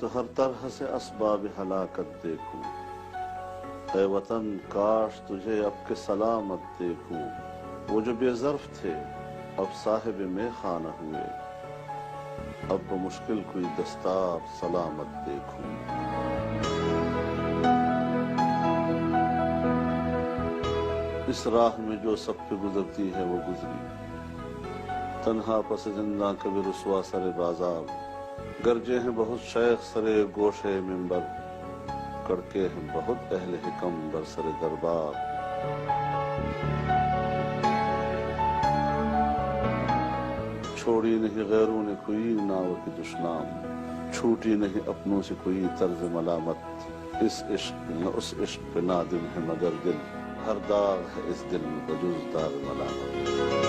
तो हर तरह से असबाब हलाकत देखूं। ऐ वतन काश तुझे अब के सलामत देखूं। वो जो बेज़र्फ थे अब साहिब में खाना हुए, अब मुश्किल कोई दस्तार सलामत देखूं। इस राह में जो सब पे गुजरती है वो गुजरी, तन्हा पस जिंदा कभी रुसवा सरे बाजार। गरजे हैं बहुत शेख सरे गोशे मिंबर, कड़के हैं बहुत अहले हिकम बरसरे दरबार। छोड़ी नहीं गैरों ने कोई नाव की दुश्नाम, छूटी नहीं अपनों से कोई तर्ज मलामत। इस इश्क न उस इश्क पे नादिम है मगर दिल, हर दाग है इस दिल में बजुज़ दाग मलामत।